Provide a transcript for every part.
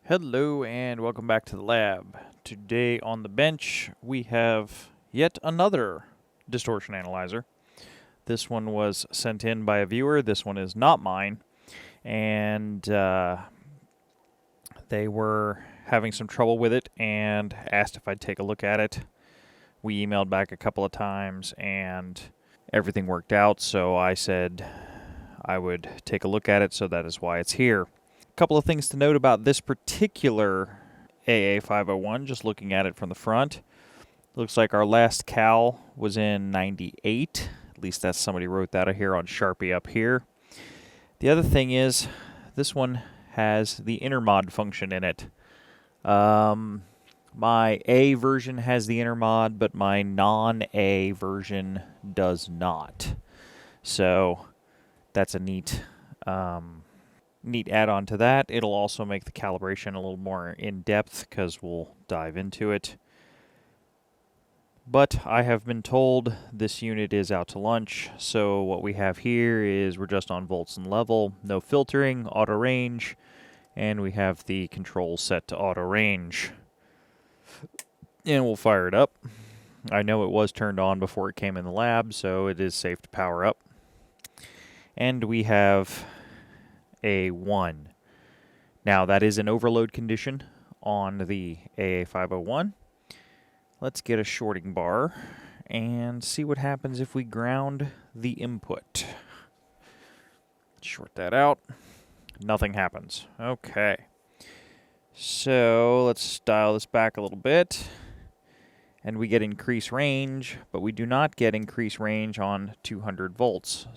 Hello and welcome back to the lab. Today on the bench we have yet another distortion analyzer. This one was sent in by a viewer. This one is not mine. And they were having some trouble with it and asked if I'd take a look at it. We emailed back a couple of times and everything worked out, so I said I would take a look at it, so that is why it's here. Couple of things to note about this particular AA501, just looking at it from the front. Looks like our last cal was in 98. At least that's somebody wrote that here on Sharpie up here. The other thing is, this one has the intermod function in it. My A version has the intermod, but my non-A version does not. So that's a neat add-on to that. It'll also make the calibration a little more in-depth because we'll dive into it. But I have been told this unit is out to lunch, so what we have here is we're just on volts and level, no filtering, auto range, and we have the controls set to auto range. And we'll fire it up. I know it was turned on before it came in the lab, so it is safe to power up. And we have A1. Now that is an overload condition on the AA501. Let's get a shorting bar and see what happens if we ground the input. Short that out. Nothing happens. Okay. So let's dial this back a little bit. And we get increased range, but we do not get increased range on 200 volts.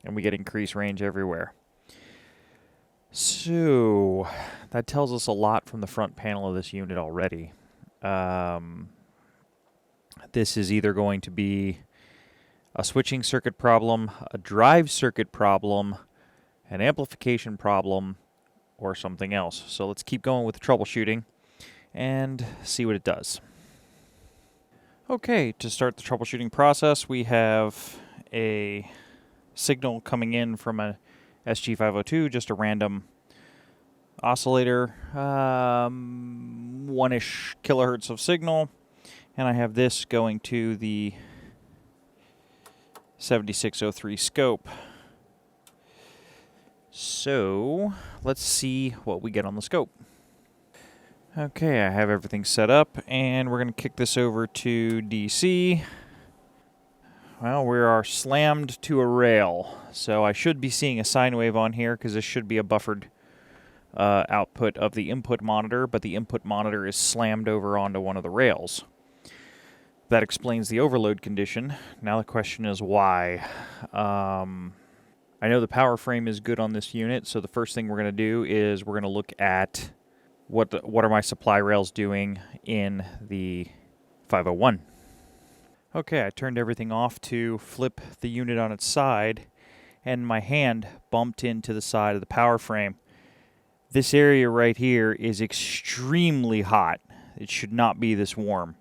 And we get increased range everywhere. So that tells us a lot from the front panel of this unit already. This is either going to be a switching circuit problem, a drive circuit problem, an amplification problem, or something else. So let's keep going with the troubleshooting and see what it does. Okay, to start the troubleshooting process, we have a signal coming in from a SG502, just a random oscillator, 1-ish kilohertz of signal, and I have this going to the 7603 scope. So let's see what we get on the scope. Okay, I have everything set up, and we're going to kick this over to DC. Well, we are slammed to a rail, so I should be seeing a sine wave on here because this should be a buffered output of the input monitor, but the input monitor is slammed over onto one of the rails. That explains the overload condition. Now the question is why. I know the power frame is good on this unit, so the first thing we're going to do is we're going to look at what are my supply rails doing in the 501. Okay, I turned everything off to flip the unit on its side, and my hand bumped into the side of the power frame. This area right here is extremely hot. It should not be this warm.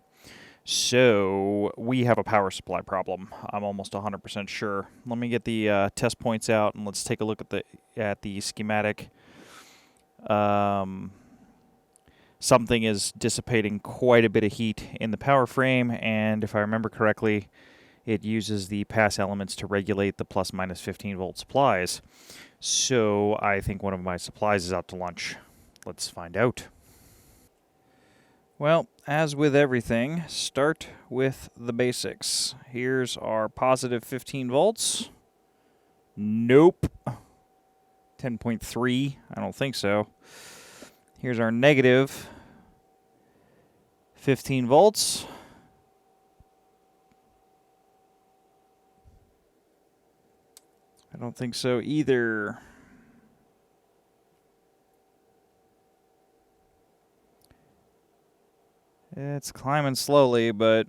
So we have a power supply problem. I'm almost 100% sure. Let me get the test points out and let's take a look at the schematic. Something is dissipating quite a bit of heat in the power frame, and if I remember correctly, it uses the pass elements to regulate the plus minus 15 volt supplies. So I think one of my supplies is out to lunch. Let's find out. Well, as with everything, start with the basics. Here's our positive 15 volts. Nope. 10.3. I don't think so. Here's our negative 15 volts. I don't think so either. It's climbing slowly, but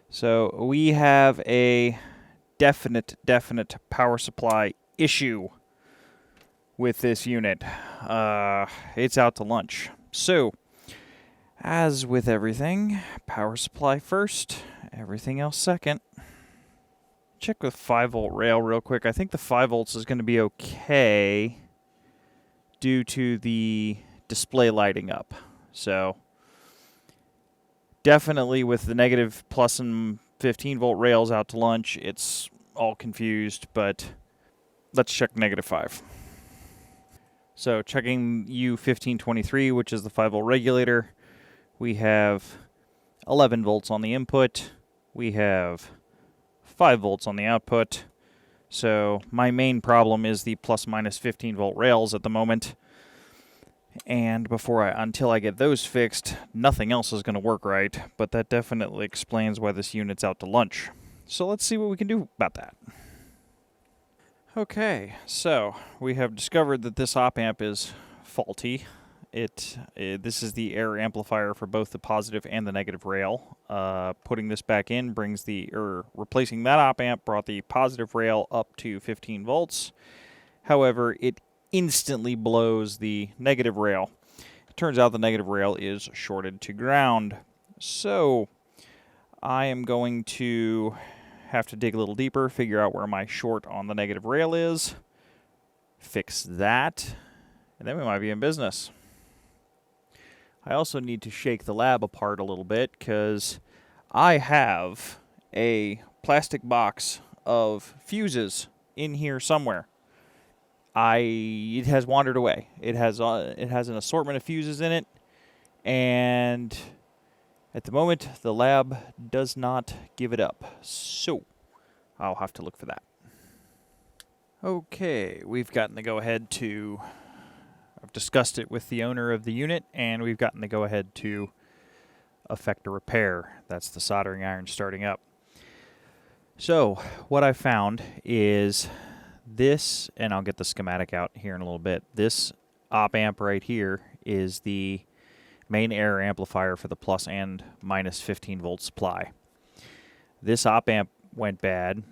so we have a definite power supply issue with this unit. It's out to lunch. So, as with everything, power supply first, everything else second. Check with 5 volt rail real quick. I think the 5 volts is going to be okay. due to the display lighting up. So definitely with the negative plus and 15 volt rails out to lunch, it's all confused, but let's check -5. So checking U1523, which is the 5 volt regulator, we have 11 volts on the input, we have 5 volts on the output. So my main problem is the plus minus 15 volt rails at the moment. And until I get those fixed, nothing else is going to work right, but that definitely explains why this unit's out to lunch. So let's see what we can do about that. Okay, so we have discovered that this op amp is faulty. This is the error amplifier for both the positive and the negative rail. Putting this back in replacing that op amp brought the positive rail up to 15 volts. However, it instantly blows the negative rail. It turns out the negative rail is shorted to ground. So I am going to have to dig a little deeper, figure out where my short on the negative rail is, fix that, and then we might be in business. I also need to shake the lab apart a little bit because I have a plastic box of fuses in here somewhere. It has wandered away. It has an assortment of fuses in it, and at the moment the lab does not give it up. So I'll have to look for that. Okay, we've gotten the go-ahead to... I've discussed it with the owner of the unit, and we've gotten the go-ahead to effect a repair. That's the soldering iron starting up. So what I found is this, and I'll get the schematic out here in a little bit. This op amp right here is the main error amplifier for the plus and minus 15 volt supply. This op amp went bad,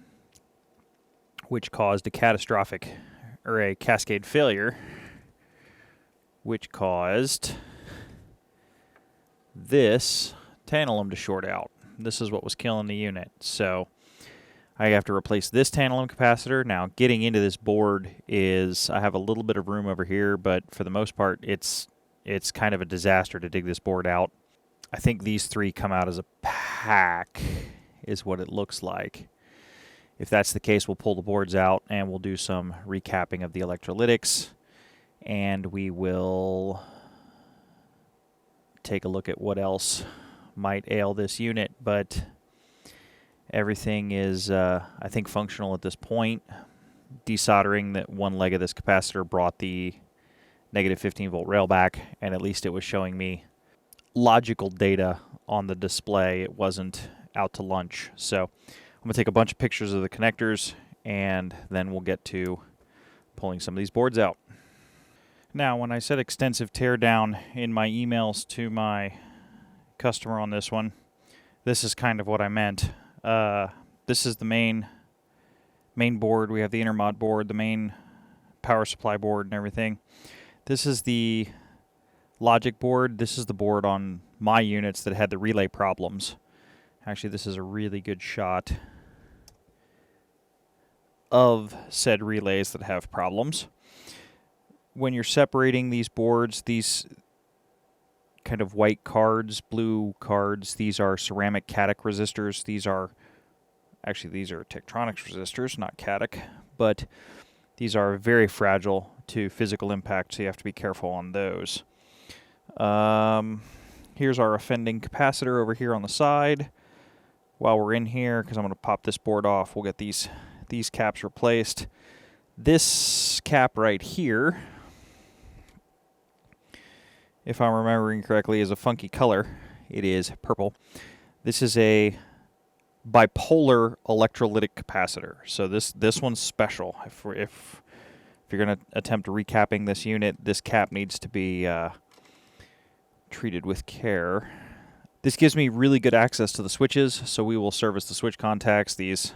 which caused a cascade failure, which caused this tantalum to short out. This is what was killing the unit. So I have to replace this tantalum capacitor. Now, getting into this board is, I have a little bit of room over here, but for the most part, it's kind of a disaster to dig this board out. I think these three come out as a pack, is what it looks like. If that's the case, we'll pull the boards out and we'll do some recapping of the electrolytics, and we will take a look at what else might ail this unit, but everything is, I think, functional at this point. Desoldering that one leg of this capacitor brought the negative 15 volt rail back, and at least it was showing me logical data on the display. It wasn't out to lunch. So I'm going to take a bunch of pictures of the connectors, and then we'll get to pulling some of these boards out. Now, when I said extensive teardown in my emails to my customer on this one, this is kind of what I meant. This is the main board. We have the intermod board, the main power supply board and everything. This is the logic board. This is the board on my units that had the relay problems. Actually, this is a really good shot of said relays that have problems. When you're separating these boards, these kind of white cards, blue cards, these are ceramic Cadec resistors. These are Tektronix resistors, not Cadec, but these are very fragile to physical impact, so you have to be careful on those. Here's our offending capacitor over here on the side. While we're in here, because I'm going to pop this board off, we'll get these caps replaced. This cap right here, if I'm remembering correctly, is a funky color. It is purple. This is a bipolar electrolytic capacitor. So this one's special. If you're going to attempt recapping this unit, this cap needs to be treated with care. This gives me really good access to the switches, so we will service the switch contacts. These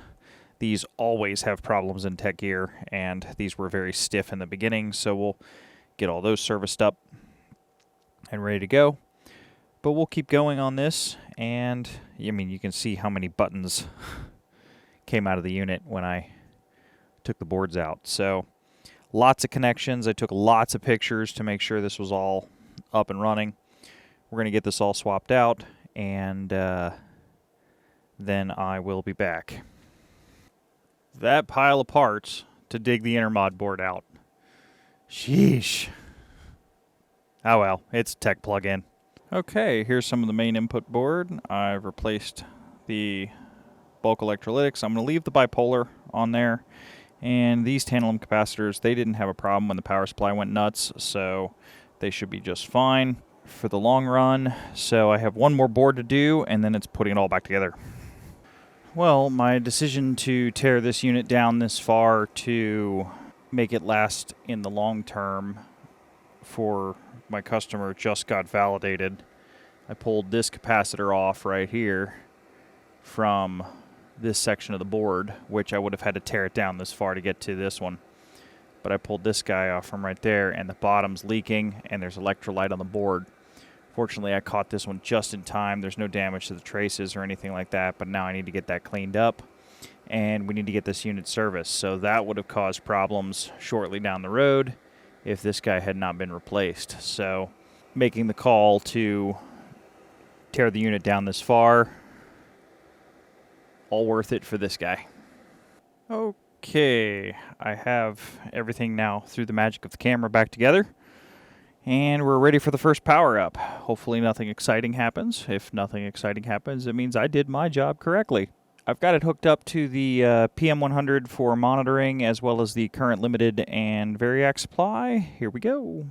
always have problems in Tech Gear, and these were very stiff in the beginning, so we'll get all those serviced up and ready to go. But we'll keep going on this, and I mean, you can see how many buttons came out of the unit when I took the boards out. So Lots of connections. I took lots of pictures to make sure this was all up and running. We're going to get this all swapped out, and then I will be back. That pile of parts to dig the intermod board out. Sheesh. Oh well, it's a tech plug-in. Okay, here's some of the main input board. I've replaced the bulk electrolytics. I'm going to leave the bipolar on there. And these tantalum capacitors, they didn't have a problem when the power supply went nuts, so they should be just fine for the long run. So I have one more board to do, and then it's putting it all back together. Well, my decision to tear this unit down this far to make it last in the long term for my customer just got validated. I pulled this capacitor off right here from this section of the board, which I would have had to tear it down this far to get to this one. But I pulled this guy off from right there, and the bottom's leaking, and there's electrolyte on the board. Fortunately, I caught this one just in time. There's no damage to the traces or anything like that, but now I need to get that cleaned up, and we need to get this unit serviced. So that would have caused problems shortly down the road if this guy had not been replaced. So making the call to tear the unit down this far, all worth it for this guy. Okay, I have everything now through the magic of the camera back together, and we're ready for the first power up. Hopefully nothing exciting happens. If nothing exciting happens, it means I did my job correctly. I've got it hooked up to the PM100 for monitoring, as well as the current limited and variac supply. Here we go.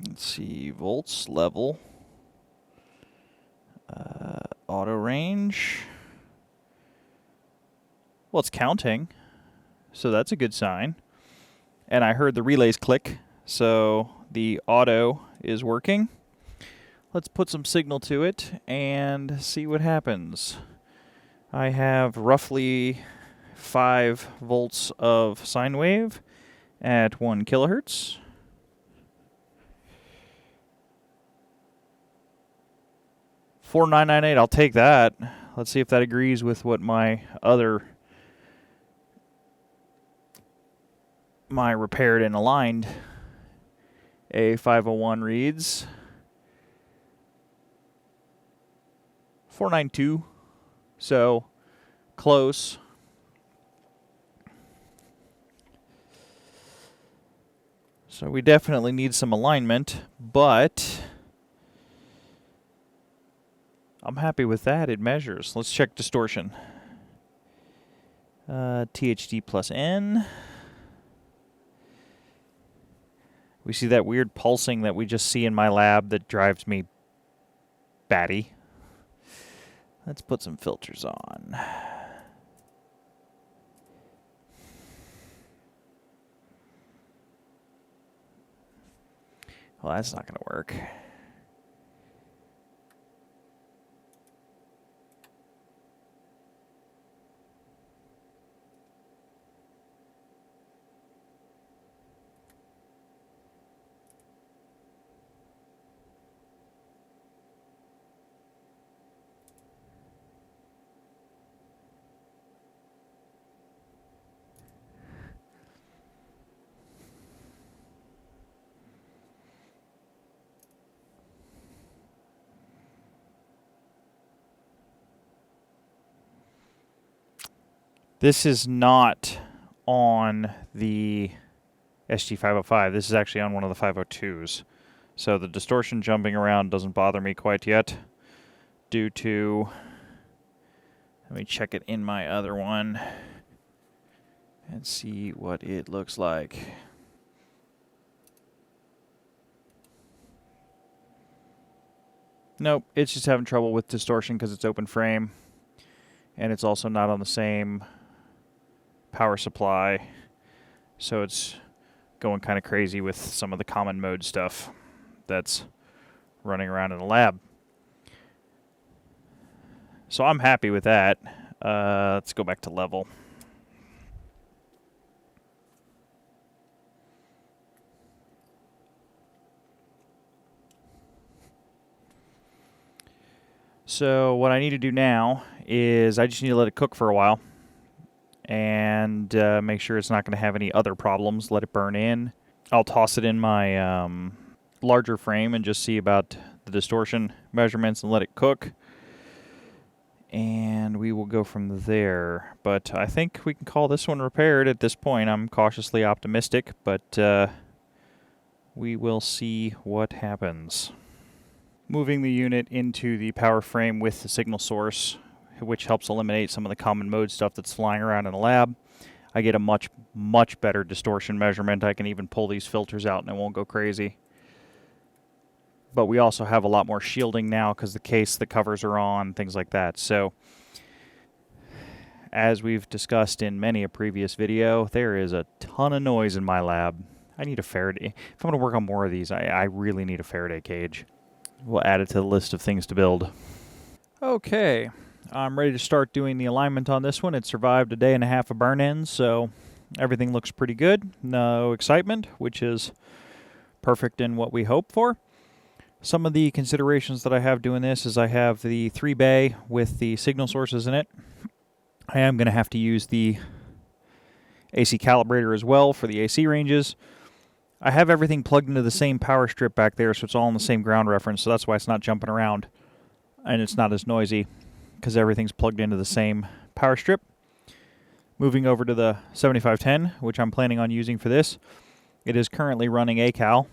Let's see, volts, level, auto range. Well, it's counting, so that's a good sign. And I heard the relays click, so the auto is working. Let's put some signal to it and see what happens. I have roughly 5 volts of sine wave at 1 kilohertz. $4,998, I'll take that. Let's see if that agrees with what my repaired and aligned AA501 reads. 492, so close. So we definitely need some alignment, but I'm happy with that. It measures. Let's check distortion. THD plus N. We see that weird pulsing that we just see in my lab that drives me batty. Let's put some filters on. Well, that's not going to work. This is not on the SG505. This is actually on one of the 502s. So the distortion jumping around doesn't bother me quite yet due to... Let me check it in my other one and see what it looks like. Nope, it's just having trouble with distortion because it's open frame. And it's also not on the same power supply. So it's going kind of crazy with some of the common mode stuff that's running around in the lab. So I'm happy with that. Let's go back to level. So what I need to do now is I just need to let it cook for a while and make sure it's not going to have any other problems. Let it burn in. I'll toss it in my larger frame and just see about the distortion measurements and let it cook. And we will go from there. But I think we can call this one repaired at this point. I'm cautiously optimistic, but we will see what happens. Moving the unit into the power frame with the signal source, which helps eliminate some of the common mode stuff that's flying around in the lab. I get a much, much better distortion measurement. I can even pull these filters out and it won't go crazy. But we also have a lot more shielding now because the case, the covers are on, things like that. So, as we've discussed in many a previous video, there is a ton of noise in my lab. I need a Faraday. If I'm going to work on more of these, I really need a Faraday cage. We'll add it to the list of things to build. Okay, I'm ready to start doing the alignment on this one. It survived a day and a half of burn-ins, so everything looks pretty good. No excitement, which is perfect in what we hope for. Some of the considerations that I have doing this is I have the 3-bay with the signal sources in it. I am going to have to use the AC calibrator as well for the AC ranges. I have everything plugged into the same power strip back there, so it's all in the same ground reference, so that's why it's not jumping around and it's not as noisy, because everything's plugged into the same power strip. Moving over to the 7510, which I'm planning on using for this, it is currently running ACAL,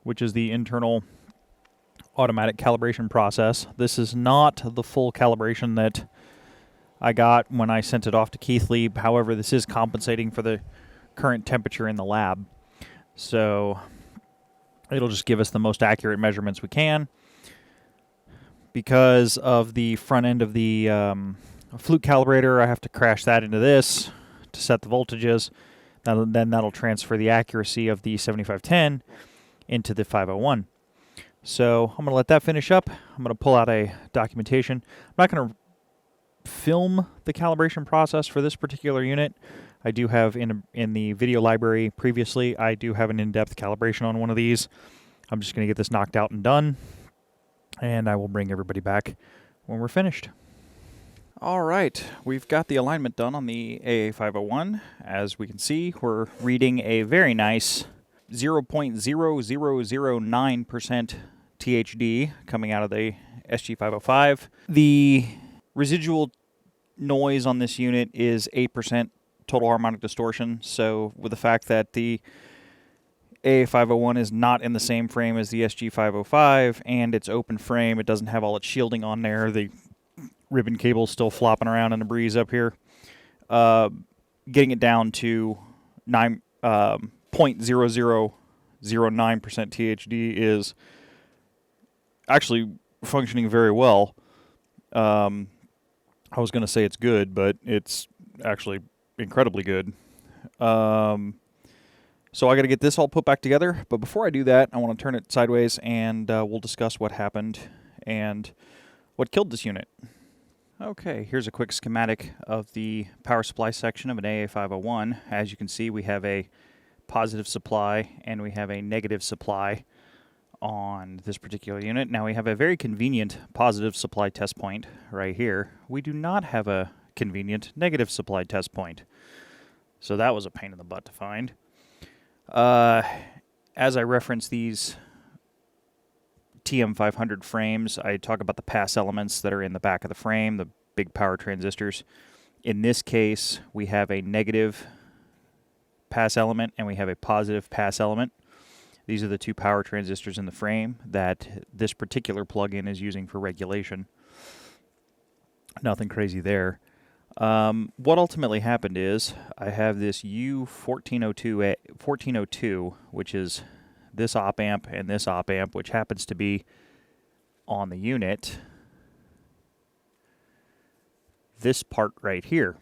which is the internal automatic calibration process. This is not the full calibration that I got when I sent it off to Keithley. However, this is compensating for the current temperature in the lab. So it'll just give us the most accurate measurements we can. Because of the front end of the flute calibrator, I have to crash that into this to set the voltages. Then that'll transfer the accuracy of the 7510 into the 501. So I'm going to let that finish up. I'm going to pull out a documentation. I'm not going to film the calibration process for this particular unit. I do have in the video library previously, I do have an in-depth calibration on one of these. I'm just going to get this knocked out and done, and I will bring everybody back when we're finished. All right, we've got the alignment done on the AA501. As we can see, we're reading a very nice 0.0009% THD coming out of the SG505. The residual noise on this unit is 8% total harmonic distortion. So with the fact that the AA501 is not in the same frame as the SG505 and it's open frame, it doesn't have all its shielding on there. The ribbon cable's still flopping around in the breeze up here. Getting it down to 0.0009% THD is actually functioning very well. I was going to say it's good, but it's actually incredibly good. So I got to get this all put back together. But before I do that, I want to turn it sideways and we'll discuss what happened and what killed this unit. Okay, here's a quick schematic of the power supply section of an AA501. As you can see, we have a positive supply and we have a negative supply on this particular unit. Now we have a very convenient positive supply test point right here. We do not have a convenient negative supply test point. So that was a pain in the butt to find. As I reference these TM500 frames, I talk about the pass elements that are in the back of the frame, the big power transistors. In this case, we have a negative pass element and we have a positive pass element. These are the two power transistors in the frame that this particular plug-in is using for regulation. Nothing crazy there. What ultimately happened is I have this U1402, which is this op amp and this op amp, which happens to be on the unit. This part right here.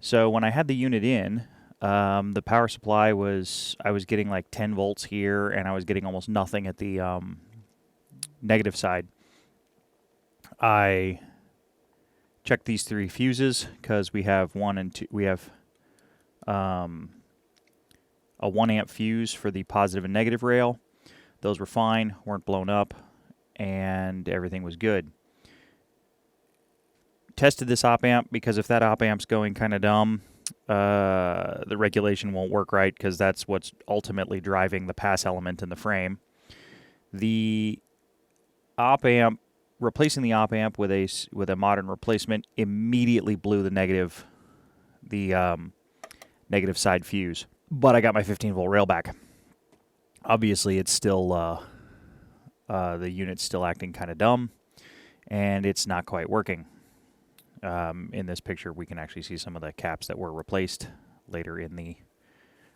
So when I had the unit in, the power supply was, I was getting like 10 volts here, and I was getting almost nothing at the negative side. I checked these three fuses because we have one and two. We have a 1 amp fuse for the positive and negative rail. Those were fine, weren't blown up, and everything was good. tested this op amp because if that op amp's going kind of dumb, the regulation won't work right because that's what's ultimately driving the pass element in the frame. The op amp, replacing the op amp with a modern replacement immediately blew the negative side fuse. But I got my 15-volt rail back. Obviously, it's still the unit's still acting kind of dumb, and it's not quite working. In this picture, we can actually see some of the caps that were replaced later in the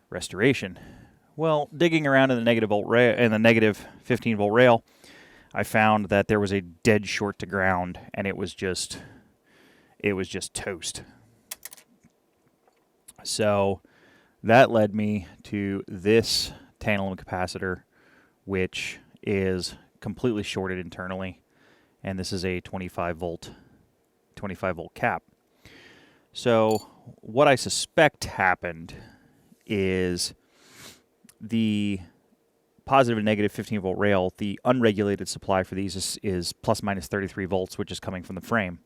restoration. Well, digging around in the negative 15-volt rail, I found that there was a dead short to ground, and it was just toast. So that led me to this tantalum capacitor, which is completely shorted internally, and this is a 25-volt cap. So what I suspect happened is the positive and negative 15-volt rail, the unregulated supply for these is plus minus 33 volts, which is coming from the frame.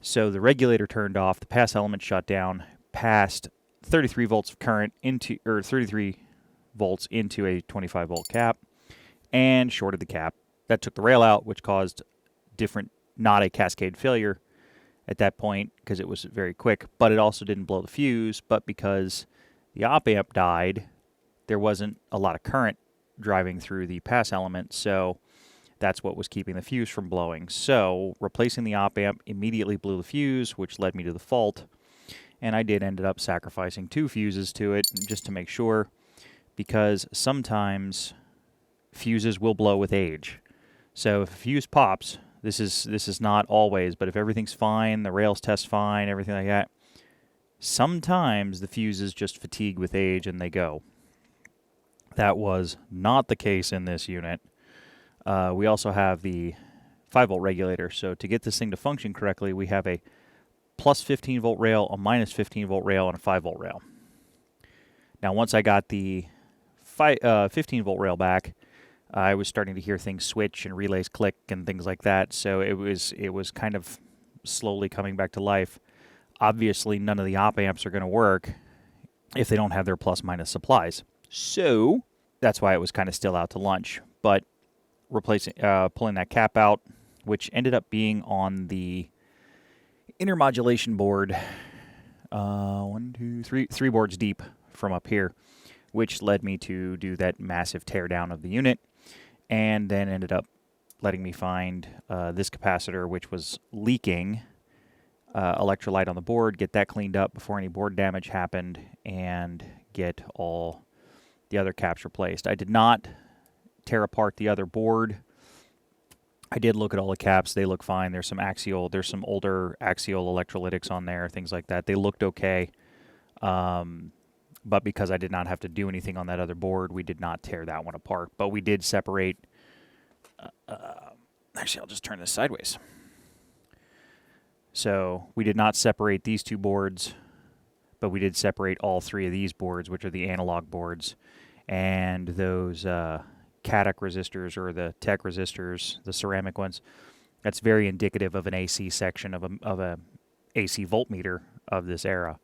So the regulator turned off, the pass element shut down, passed 33 volts of current into, or 33 volts into a 25-volt cap, and shorted the cap. That took the rail out, which caused not a cascade failure at that point because it was very quick, but it also didn't blow the fuse. But because the op amp died, there wasn't a lot of current driving through the pass element, so that's what was keeping the fuse from blowing. So replacing the op amp immediately blew the fuse, which led me to the fault, and I ended up sacrificing 2 fuses to it just to make sure, because sometimes fuses will blow with age. So if a fuse pops, this is not always, but if everything's fine, the rails test fine, everything like that, sometimes the fuses just fatigue with age and they go. That was not the case in this unit. We also have the 5-volt regulator, so to get this thing to function correctly, we have a plus 15-volt rail, a minus 15-volt rail, and a 5-volt rail. Now once I got the 15-volt rail back, I was starting to hear things switch and relays click and things like that, so it was kind of slowly coming back to life. Obviously, none of the op amps are going to work if they don't have their plus-minus supplies. So that's why it was kind of still out to lunch. But pulling that cap out, which ended up being on the intermodulation board, 3 boards deep from up here, which led me to do that massive teardown of the unit, and then ended up letting me find this capacitor, which was leaking electrolyte on the board, get that cleaned up before any board damage happened, and get all the other caps replaced. I did not tear apart the other board. I did look at all the caps. They look fine. There's some older axial electrolytics on there, things like that. They looked okay. But because I did not have to do anything on that other board, we did not tear that one apart. But we did separate... actually, I'll just turn this sideways. So we did not separate these 2 boards, but we did separate all 3 of these boards, which are the analog boards. And those CADC resistors, or the tech resistors, the ceramic ones, that's very indicative of an AC section of a AC voltmeter of this era.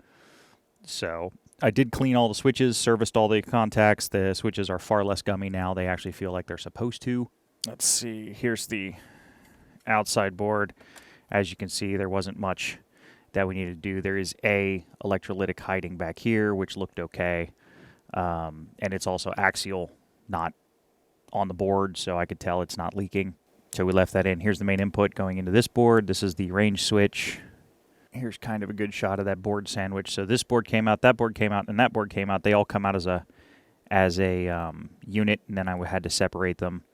So I did clean all the switches, serviced all the contacts. The switches are far less gummy now. They actually feel like they're supposed to. Let's see. Here's the outside board. As you can see, there wasn't much that we needed to do. There is a electrolytic hiding back here, which looked okay. And it's also axial, not on the board, so I could tell it's not leaking. So we left that in. Here's the main input going into this board. This is the range switch. Here's kind of a good shot of that board sandwich. So this board came out, that board came out, and that board came out. They all come out as a unit, and then I had to separate them.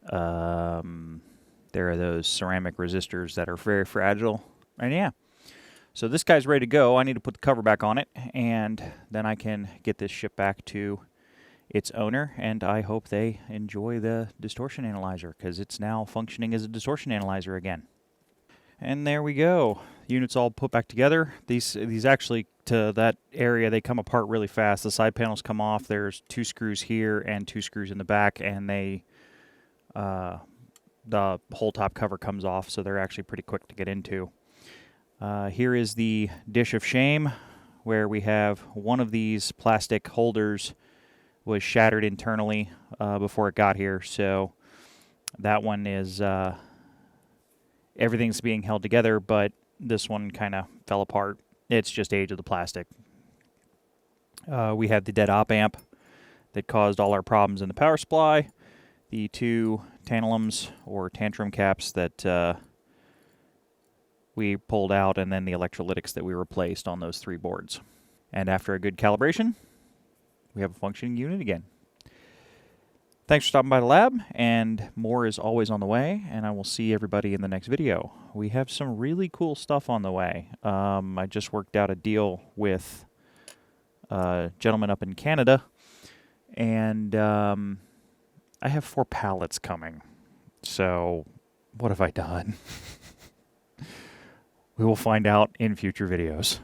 There are those ceramic resistors that are very fragile. And yeah, so this guy's ready to go. I need to put the cover back on it, and then I can get this shipped back to its owner, and I hope they enjoy the distortion analyzer, because it's now functioning as a distortion analyzer again. And there we go. Units all put back together. These actually, to that area, they come apart really fast. The side panels come off. There's 2 screws here and 2 screws in the back, and the whole top cover comes off, so they're actually pretty quick to get into. Here is the dish of shame, where we have one of these plastic holders was shattered internally before it got here, so that one is everything's being held together, but this one kind of fell apart. It's just age of the plastic. We have the dead op amp that caused all our problems in the power supply, the two tantalums or tantrum caps that we pulled out, and then the electrolytics that we replaced on those 3 boards. And after a good calibration, we have a functioning unit again. Thanks for stopping by the lab, and more is always on the way, and I will see everybody in the next video. We have some really cool stuff on the way. I just worked out a deal with a gentleman up in Canada, and I have 4 pallets coming. So what have I done? We will find out in future videos.